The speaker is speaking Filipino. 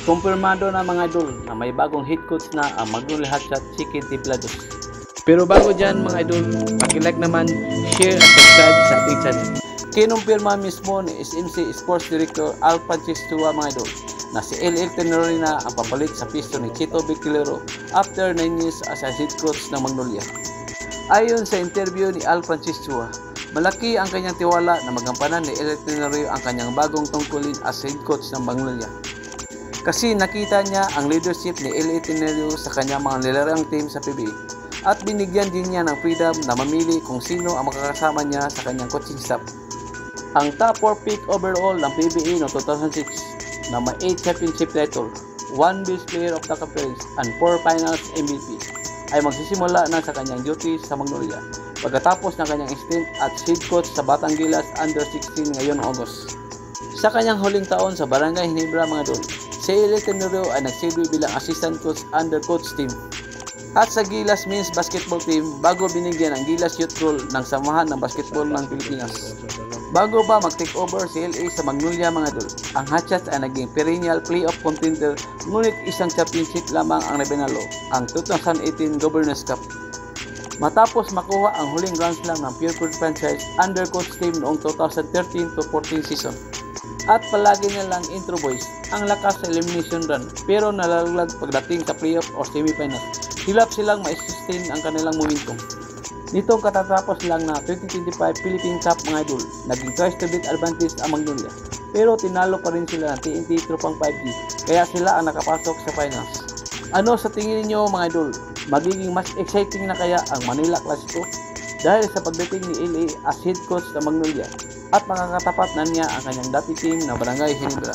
Kumpirmado na mga idol na may bagong head coach na ang Magnolia Hotshot Chicken Templados. Pero bago dyan mga idol, paki-like naman, share at subscribe sa ating channel. Kinumpirma mismo ni SMC Sports Director Al Francisco mga idol na si LL Tenorio na ang papalit sa pisto ni Chito Victilero after 9 years as a head coach ng Magnolia. Ayon sa interview ni Al Francisco, malaki ang kanyang tiwala na magampanan ni LL Tenorio ang kanyang bagong tungkulin as head coach ng Magnolia. Kasi nakita niya ang leadership ni LL Tenorio sa kanyang mga nilarang team sa PBA at binigyan din niya ng freedom na mamili kung sino ang makakasama niya sa kanyang coaching staff. Ang top 4 pick overall ng PBA noong 2006 na may 8 championship title, 1 best player of the conference, and 4 finals MVP ay magsisimula na sa kanyang duty sa Magnolia pagkatapos ng kanyang stint at head coach sa Batang Gilas Under 16 ngayon August. Sa kanyang huling taon sa Barangay Ginebra mga idol, si LL Tenorio ay nagsilbi bilang assistant coach under coach team at sa Gilas men's basketball team bago binigyan ang Gilas Youth role ng Samahan ng Basketball ng Pilipinas. Bago pa mag-take over si LA sa Magnolia mga idol, ang Hotshots ay naging perennial playoff contender ngunit isang championship lamang ang nabinalo, ang 2018 Governors Cup. Matapos makuha ang huling Grand Slam ng Purefood franchise under coach team noong 2013 to 14 season. At palagi nilang intro boys ang lakas sa elimination run pero nalalaglag pagdating sa playoff o semifinal. Hilap silang ma-sustain ang kanilang momentum. Nitong katatapos lang na 2025 Philippine Cup mga idol, naging twice to beat advantage ang Magnolia. Pero tinalo pa rin sila ng TNT Tropang 5G kaya sila ang nakapasok sa finals. Ano sa tingin niyo mga idol? Magiging mas exciting na kaya ang Manila Clasico? Dahil sa pagdating ni LA as head coach ng Magnolia at makakatapat na niya ang kanyang dati team na Barangay Ginebra.